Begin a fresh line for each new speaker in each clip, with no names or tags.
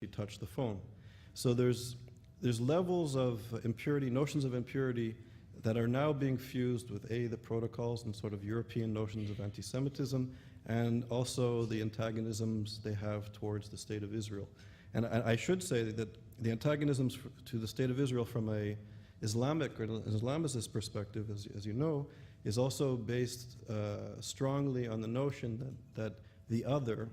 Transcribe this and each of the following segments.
he touched the phone. So there's levels of impurity, notions of impurity that are now being fused with the protocols and sort of European notions of anti-Semitism, and also the antagonisms they have towards the State of Israel. And I should say that the antagonisms to the State of Israel from a Islamic or Islamicist perspective, as you know, is also based strongly on the notion that the other,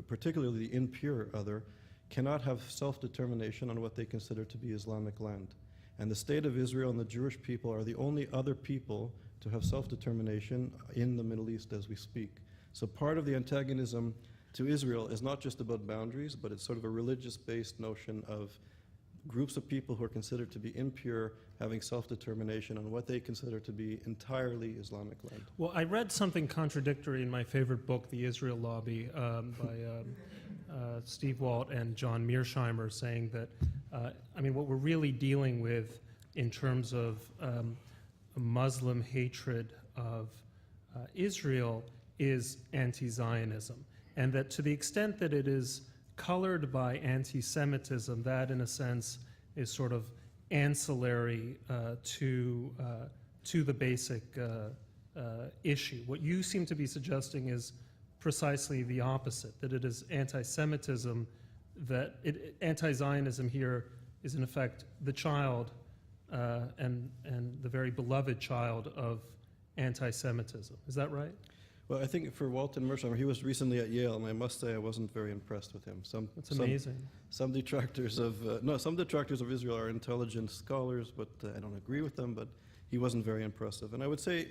particularly the impure other, cannot have self-determination on what they consider to be Islamic land. And the State of Israel and the Jewish people are the only other people to have self-determination in the Middle East as we speak. So part of the antagonism to Israel is not just about boundaries, but it's sort of a religious-based notion of groups of people who are considered to be impure having self-determination on what they consider to be entirely Islamic land.
Well, I read something contradictory in my favorite book, The Israel Lobby, by Steve Walt and John Mearsheimer, saying that, what we're really dealing with in terms of Muslim hatred of Israel is anti-Zionism. And that to the extent that it is colored by anti-Semitism, that in a sense is sort of ancillary to the basic issue. What you seem to be suggesting is precisely the opposite, that it is anti-Semitism, anti-Zionism here is in effect the child and the very beloved child of anti-Semitism. Is that right?
Well, I think for Walton Mearsheimer, he was recently at Yale, and I must say I wasn't very impressed with him.
That's amazing.
Some detractors of Israel are intelligent scholars, but I don't agree with them. But he wasn't very impressive. And I would say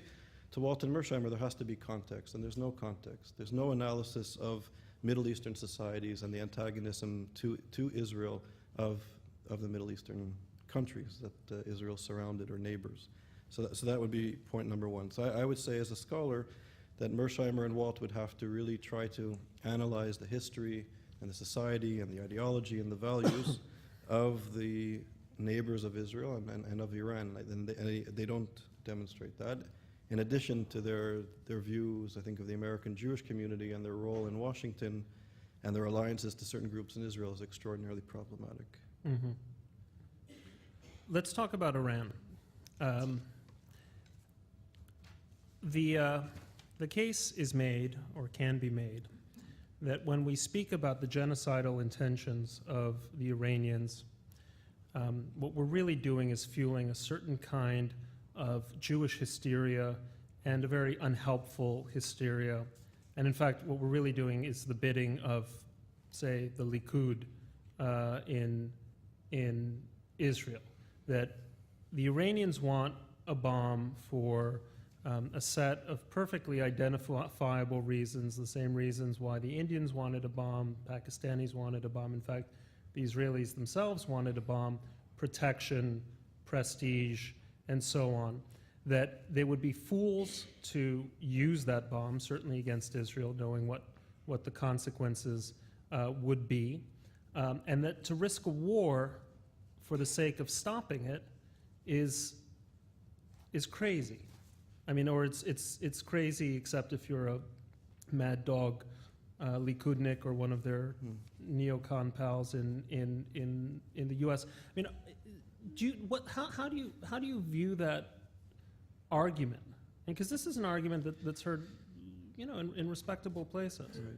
to Walton Mearsheimer, there has to be context, and there's no context. There's no analysis of Middle Eastern societies and the antagonism to Israel of the Middle Eastern countries that Israel surrounded or neighbors. So that would be point number one. So I would say as a scholar that Mearsheimer and Walt would have to really try to analyze the history and the society and the ideology and the values of the neighbors of Israel and of Iran. And they don't demonstrate that. In addition to their views, I think, of the American Jewish community and their role in Washington and their alliances to certain groups in Israel is extraordinarily problematic.
Mm-hmm. Let's talk about Iran. The case is made, or can be made, that when we speak about the genocidal intentions of the Iranians, what we're really doing is fueling a certain kind of Jewish hysteria and a very unhelpful hysteria. And in fact, what we're really doing is the bidding of, say, the Likud in Israel. That the Iranians want a bomb for a set of perfectly identifiable reasons, the same reasons why the Indians wanted a bomb, Pakistanis wanted a bomb. In fact, the Israelis themselves wanted a bomb, protection, prestige, and so on. That they would be fools to use that bomb, certainly against Israel, knowing what the consequences would be, and that to risk a war for the sake of stopping it is crazy. Or it's crazy, except if you're a mad dog Likudnik or one of their neocon pals in the U.S. How do you view that argument? Because this is an argument that's heard, in respectable places.
Right.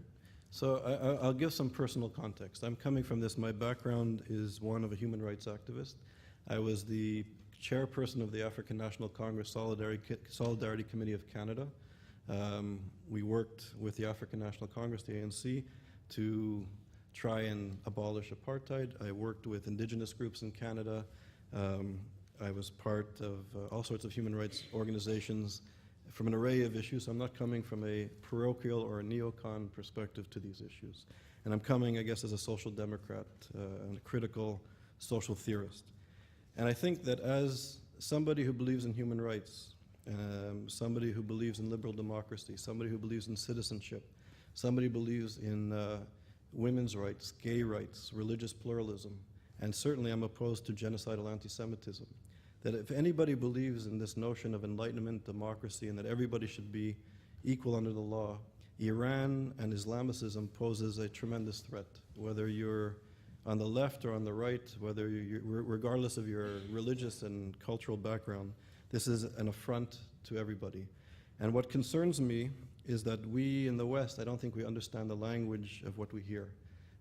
So I'll give some personal context. I'm coming from this. My background is one of a human rights activist. I was the chairperson of the African National Congress Solidarity Committee of Canada. We worked with the African National Congress, the ANC, to try and abolish apartheid. I worked with indigenous groups in Canada. I was part of all sorts of human rights organizations from an array of issues. I'm not coming from a parochial or a neocon perspective to these issues. And I'm coming, I guess, as a social democrat and a critical social theorist. And I think that as somebody who believes in human rights, somebody who believes in liberal democracy, somebody who believes in citizenship, somebody who believes in women's rights, gay rights, religious pluralism, and certainly I'm opposed to genocidal anti-Semitism, that if anybody believes in this notion of enlightenment, democracy, and that everybody should be equal under the law, Iran and Islamicism poses a tremendous threat, whether you're on the left or on the right, whether regardless of your religious and cultural background. This is an affront to everybody. And what concerns me is that we in the West, I don't think we understand the language of what we hear.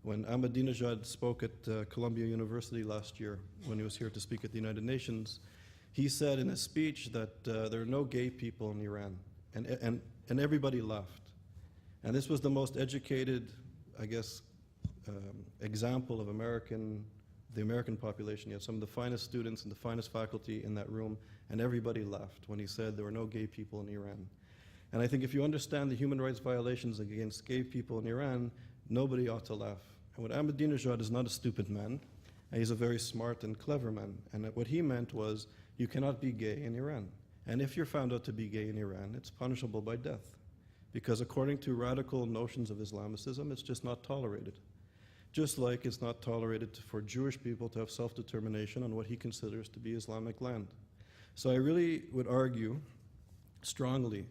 When Ahmadinejad spoke at Columbia University last year, when he was here to speak at the United Nations, he said in a speech that there are no gay people in Iran, and everybody laughed. And this was the most educated, I guess, example of the American population. You had some of the finest students and the finest faculty in that room, and everybody laughed when he said there were no gay people in Iran. And I think if you understand the human rights violations against gay people in Iran, nobody ought to laugh. And what Ahmadinejad is not a stupid man, and he's a very smart and clever man. And what he meant was, you cannot be gay in Iran. And if you're found out to be gay in Iran, it's punishable by death. Because according to radical notions of Islamicism, it's just not tolerated. Just like it's not tolerated for Jewish people to have self-determination on what he considers to be Islamic land. So I really would argue strongly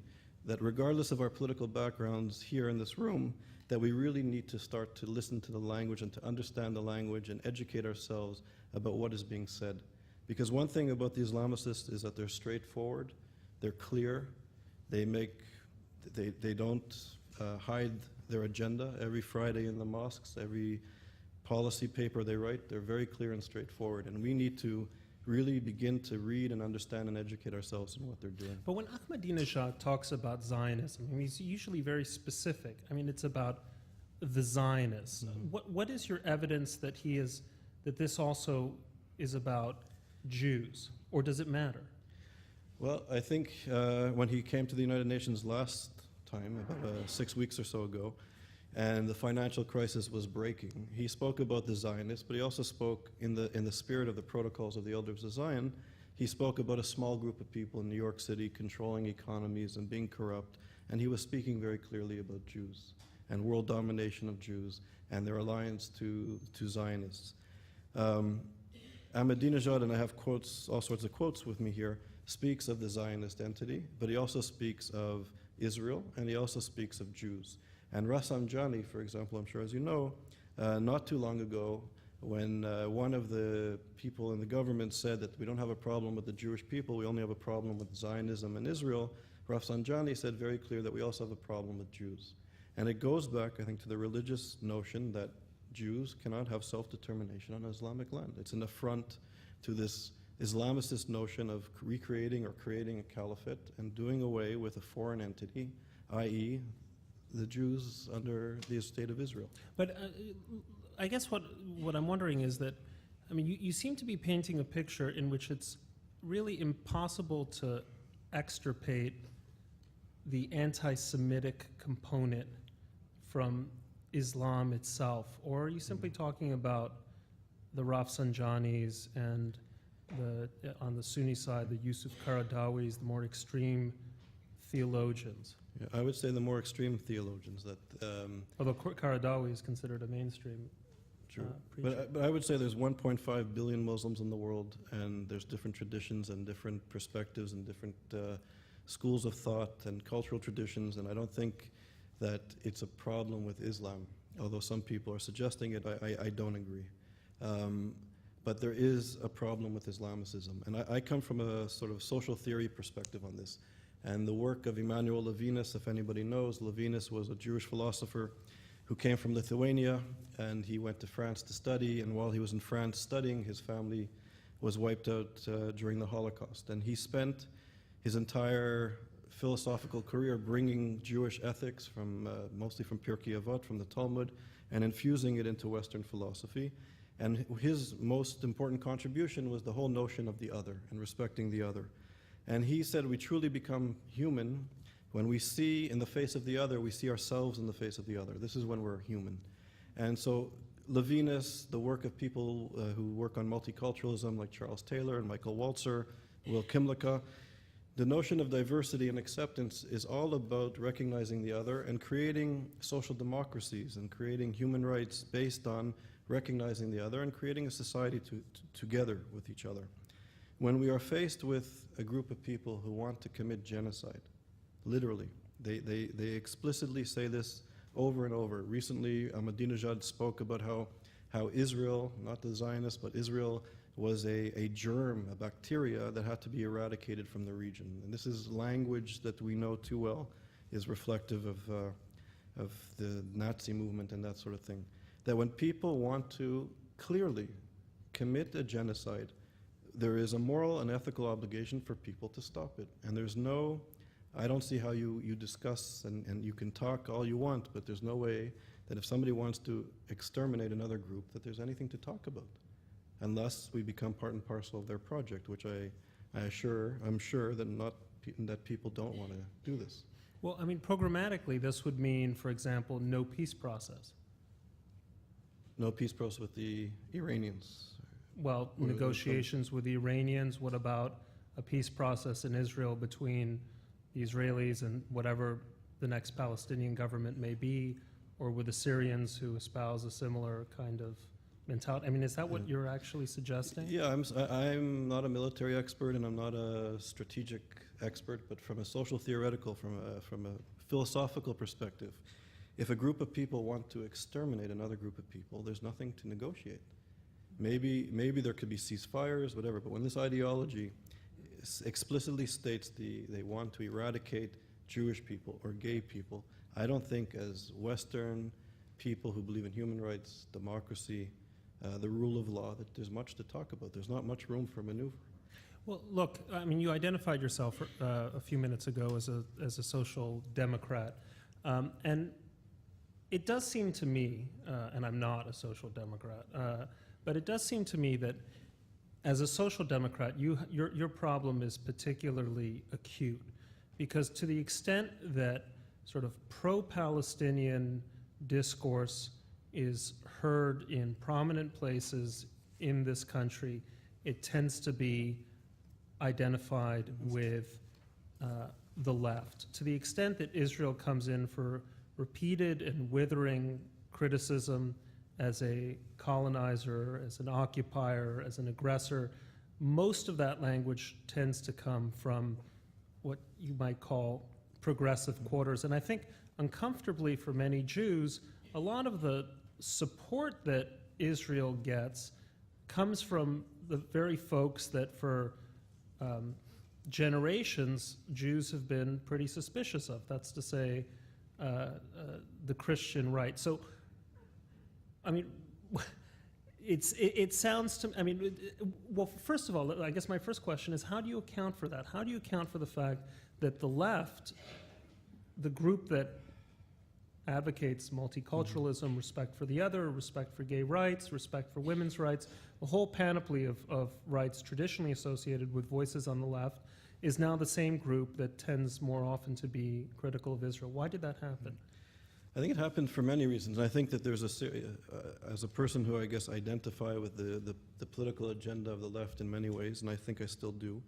that regardless of our political backgrounds here in this room, that we really need to start to listen to the language and to understand the language and educate ourselves about what is being said. Because one thing about the Islamicists is that they're straightforward, they're clear, they don't hide their agenda. Every Friday in the mosques, every policy paper they write, they're very clear and straightforward. And we need to really begin to read and understand and educate ourselves in what they're doing.
But when Ahmadinejad talks about Zionism, I mean, he's usually very specific. I mean, it's about the Zionists. What is your evidence that that this also is about Jews, or does it matter?
Well, I think when he came to the United Nations last time, about 6 weeks or so ago, and the financial crisis was breaking, he spoke about the Zionists, but he also spoke in the spirit of the protocols of the Elders of Zion. He spoke about a small group of people in New York City controlling economies and being corrupt, and he was speaking very clearly about Jews and world domination of Jews and their alliance to Zionists. Ahmadinejad, and I have quotes, all sorts of quotes with me here, speaks of the Zionist entity, but he also speaks of Israel, and he also speaks of Jews. And Rafsanjani, for example, I'm sure as you know, not too long ago, when one of the people in the government said that we don't have a problem with the Jewish people, we only have a problem with Zionism and Israel, Rafsanjani said very clear that we also have a problem with Jews. And it goes back, I think, to the religious notion that Jews cannot have self-determination on Islamic land. It's an affront to this Islamicist notion of recreating or creating a caliphate and doing away with a foreign entity, i.e., the Jews under the state of Israel.
But I guess what I'm wondering is that, I mean, you seem to be painting a picture in which it's really impossible to extirpate the anti-Semitic component from Islam itself, or are you simply talking about the Rafsanjanis and on the Sunni side, the Yusuf Qaradawis, the more extreme theologians?
Yeah, I would say the more extreme theologians that...
Although Qaradawi is considered a mainstream
True.
preacher.
But I would say there's 1.5 billion Muslims in the world, and there's different traditions and different perspectives and different schools of thought and cultural traditions, and I don't think that it's a problem with Islam. Although some people are suggesting it, I don't agree. But there is a problem with Islamicism. And I come from a sort of social theory perspective on this. And the work of Emmanuel Levinas, if anybody knows, Levinas was a Jewish philosopher who came from Lithuania, and he went to France to study. And while he was in France studying, his family was wiped out during the Holocaust. And he spent his entire philosophical career bringing Jewish ethics from mostly from Pirkei Avot, from the Talmud, and infusing it into Western philosophy. And his most important contribution was the whole notion of the other and respecting the other. And he said we truly become human when we see in the face of the other, we see ourselves in the face of the other. This is when we're human. And so Levinas, the work of people who work on multiculturalism like Charles Taylor and Michael Walzer, Will Kimlicka, the notion of diversity and acceptance is all about recognizing the other and creating social democracies and creating human rights based on recognizing the other and creating a society together with each other. When we are faced with a group of people who want to commit genocide, literally, They explicitly say this over and over. Recently, Ahmadinejad spoke about how Israel, not the Zionists, but Israel was a germ, a bacteria that had to be eradicated from the region. And this is language that we know too well is reflective of the Nazi movement and that sort of thing. That when people want to clearly commit a genocide, there is a moral and ethical obligation for people to stop it. And there's no, I don't see how you discuss and you can talk all you want, but there's no way that if somebody wants to exterminate another group, that there's anything to talk about, unless we become part and parcel of their project, which I'm sure that people don't want to do this.
Well, I mean, programmatically, this would mean, for example, no peace process.
No peace process with the Iranians.
Well,
Or
negotiations with the Iranians. What about a peace process in Israel between the Israelis and whatever the next Palestinian government may be, or with the Syrians who espouse a similar kind of mentality? I mean, is that what you're actually suggesting?
Yeah, I'm not a military expert and I'm not a strategic expert, but from a social theoretical, from a philosophical perspective, if a group of people want to exterminate another group of people, there's nothing to negotiate. Maybe there could be ceasefires, whatever, but when this ideology explicitly states they want to eradicate Jewish people or gay people, I don't think as Western people who believe in human rights, democracy, the rule of law, that there's much to talk about. There's not much room for maneuver.
Well, look, I mean, you identified yourself a few minutes ago as a social democrat, and it does seem to me, and I'm not a social democrat, but it does seem to me that as a social democrat, your problem is particularly acute, because to the extent that sort of pro-Palestinian discourse is heard in prominent places in this country, it tends to be identified with the left. To the extent that Israel comes in for repeated and withering criticism as a colonizer, as an occupier, as an aggressor, most of that language tends to come from what you might call progressive quarters. And I think uncomfortably for many Jews, a lot of the support that Israel gets comes from the very folks that for generations Jews have been pretty suspicious of. That's to say, the Christian right. So, I mean, it sounds to, I mean, well, first of all, I guess my first question is, how do you account for that? How do you account for the fact that the left, the group that advocates multiculturalism, respect for the other, respect for gay rights, respect for women's rights, a whole panoply of rights traditionally associated with voices on the left, is now the same group that tends more often to be critical of Israel? Why did that happen?
I think it happened for many reasons. I think that there's as a person who I guess identify with the political agenda of the left in many ways, and I think I still do,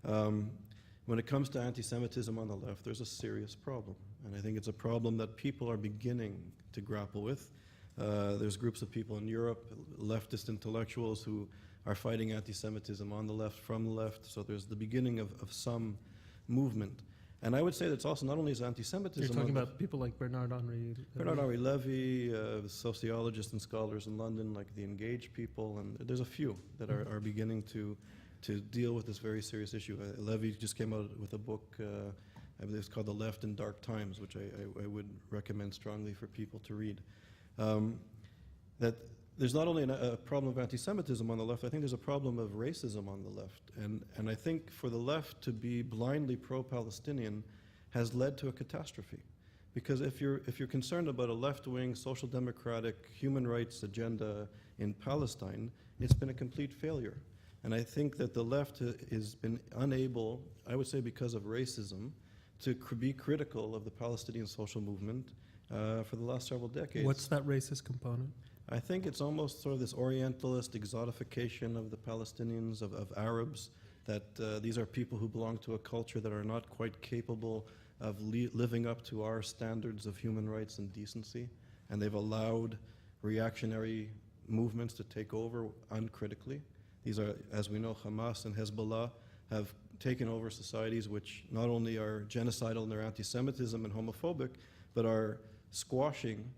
when it comes to anti-Semitism on the left, there's a serious problem. And I think it's a problem that people are beginning to grapple with. There's groups of people in Europe, leftist intellectuals, who are fighting anti-Semitism on the left, from the left. So there's the beginning of some movement. And I would say that it's also not only is anti-Semitism.
You're talking about people like Bernard-Henri
Levy, sociologists and scholars in London, like the Engaged people, and there's a few that are beginning to deal with this very serious issue. Levy just came out with a book, I believe it's called The Left in Dark Times, which I would recommend strongly for people to read. That there's not only a problem of anti-Semitism on the left, I think there's a problem of racism on the left. And I think for the left to be blindly pro-Palestinian has led to a catastrophe. Because if you're concerned about a left-wing, social democratic, human rights agenda in Palestine, it's been a complete failure. And I think that the left has been unable, I would say because of racism, to be critical of the Palestinian social movement for the last several decades.
What's that racist component?
I think it's almost sort of this Orientalist exotification of the Palestinians, of Arabs, that these are people who belong to a culture that are not quite capable of living up to our standards of human rights and decency, and they've allowed reactionary movements to take over uncritically. These are, as we know, Hamas and Hezbollah have taken over societies which not only are genocidal in their anti-Semitism and homophobic, but are squashing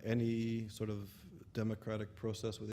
any sort of democratic process within